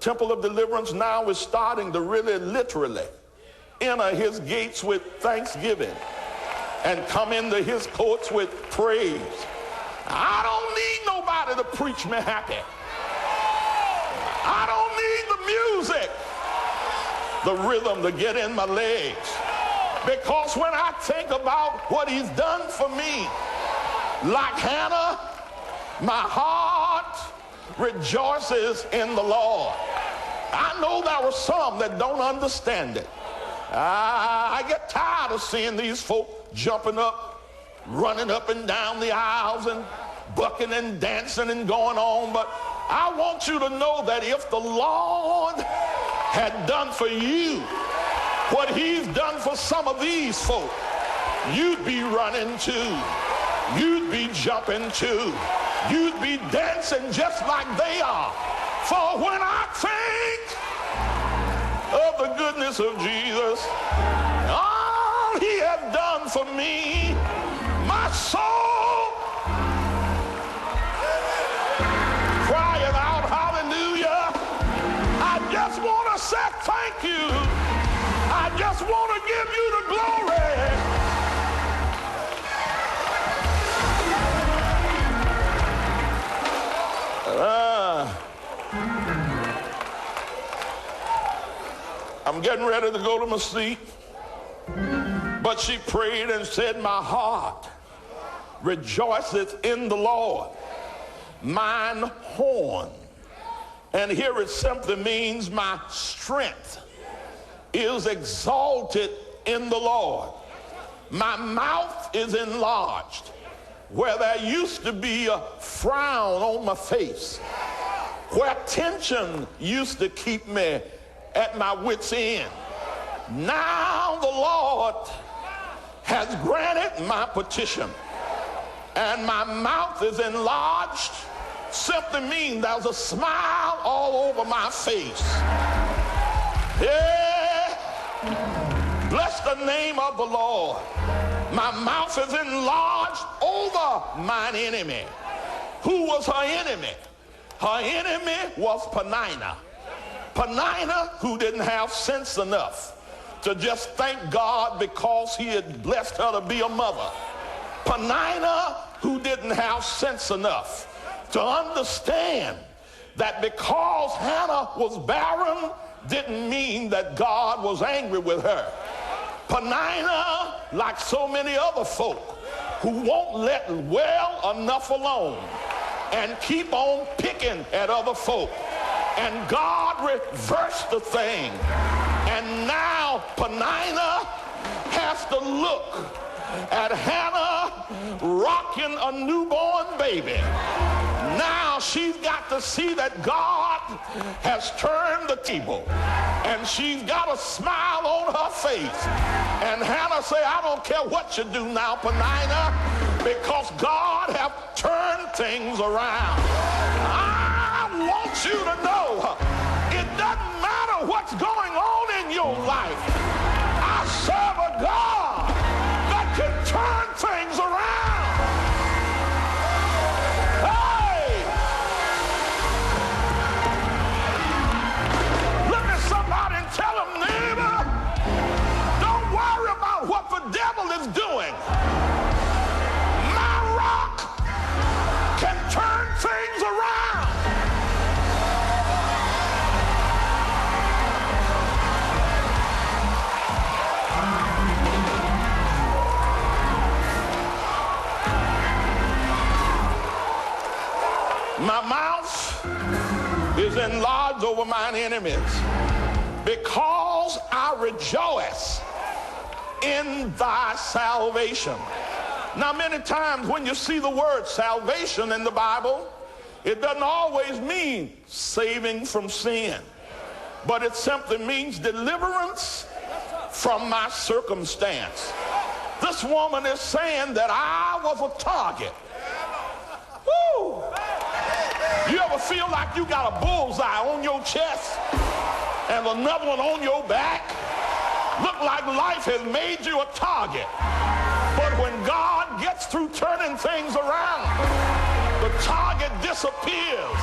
Temple of Deliverance now is starting to really literally enter his gates with thanksgiving and come into his courts with praise. I don't need nobody to preach me happy. I don't need the music, the rhythm to get in my legs. Because when I think about what he's done for me, like Hannah, my heart rejoices in the Lord. I know there are some that don't understand it. I get tired of seeing these folk jumping up, running up and down the aisles and bucking and dancing and going on. But I want you to know that if the Lord had done for you what he's done for some of these folk, you'd be running too. You'd be jumping too. You'd be dancing just like they are. For when I think of the goodness of Jesus, all he has done for me, my soul crying out hallelujah. I just want to say thank you. I just want to give you the glory. I'm getting ready to go to my seat. But she prayed and said, my heart rejoiceth in the Lord, mine horn. And here it simply means my strength is exalted in the Lord. My mouth is enlarged. Where there used to be a frown on my face, where tension used to keep me at my wit's end, now the Lord has granted my petition, and my mouth is enlarged. Simply means there's a smile all over my face. Yeah. Bless the name of the Lord. My mouth is enlarged over mine enemy. Who was her enemy? Her enemy was Peninnah. Peninnah, who didn't have sense enough to just thank God because he had blessed her to be a mother. Peninnah, who didn't have sense enough to understand that because Hannah was barren didn't mean that God was angry with her. Peninnah, like so many other folk who won't let well enough alone and keep on picking at other folk. And God reversed the thing. And now Peninnah has to look at Hannah rocking a newborn baby. Now she's got to see that God has turned the table, and she's got a smile on her face. And Hannah say, I don't care what you do now, Peninnah, because God have turned things around. I want you to know it doesn't matter what's going on in your life. I serve a God that can turn things around. Tell them, neighbor, don't worry about what the devil is doing. My rock can turn things around. My mouth is enlarged over mine enemies, because I rejoice in thy salvation. Now, many times when you see the word salvation in the Bible, it doesn't always mean saving from sin, but it simply means deliverance from my circumstance. This woman is saying that I was a target. Woo! You ever feel like you got a bullseye on your chest and another one on your back? Look like life has made you a target. But when God gets through turning things around, the target disappears.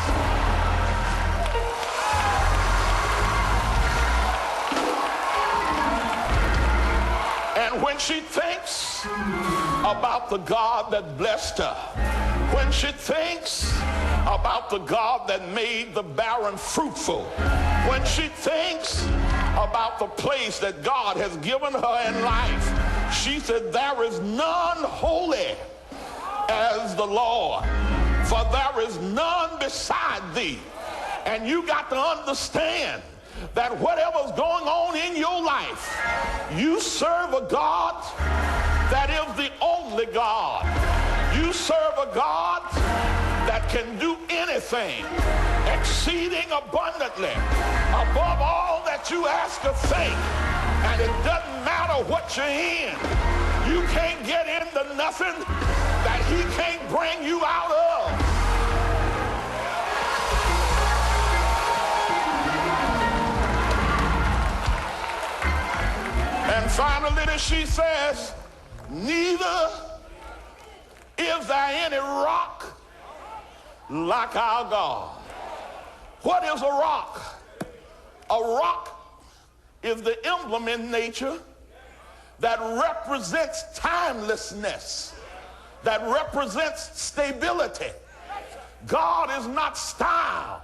she thinks about the God that blessed her, when she thinks about the God that made the barren fruitful, when she thinks about the place that God has given her in life, she said, there is none holy as the Lord, for there is none beside thee. And you got to understand that whatever's going on in your life, you serve a God that is the only God. You serve a God that can do anything exceeding abundantly above all that you ask or think. And it doesn't matter what you're in. You can't get into nothing that he can't bring you out of. And finally, she says, neither is there any rock like our God. What is a rock? A rock is the emblem in nature that represents timelessness, that represents stability. God is not style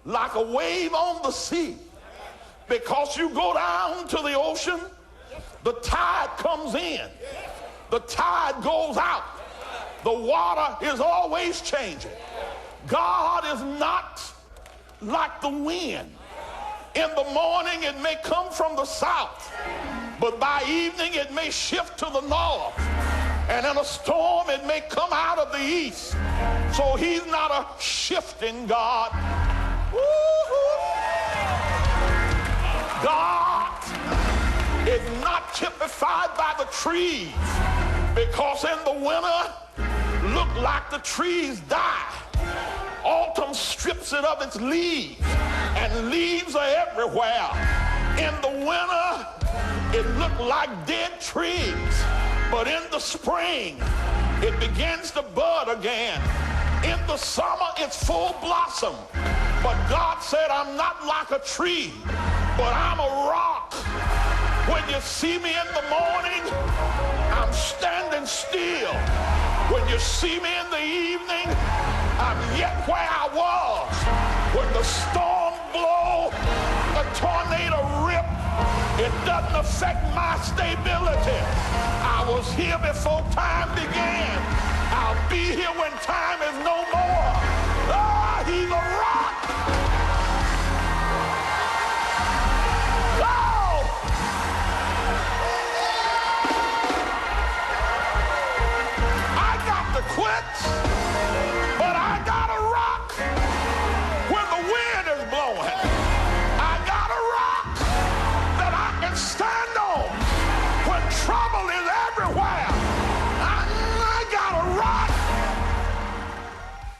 like a wave on the sea. Because you go down to the ocean, the tide comes in, the tide goes out, the water is always changing. God is not like the wind. In the morning it may come from the south, but by evening it may shift to the north, and in a storm it may come out of the east. So he's not a shifting God. Woo-hoo. God is not typified by the trees, because in the winter look like the trees die. Autumn strips it of its leaves, and leaves are everywhere. In the winter it looked like dead trees, but in the spring it begins to bud again. In the summer it's full blossom. But God said, I'm not like a tree, but I'm a rock. When you see me in the morning, I'm standing still. When you see me in the evening, I'm yet where I was. When the storm blows, the tornado rip, it doesn't affect my stability. I was here before time began. I'll be here when time is no more. Ah, he's a rock. Quit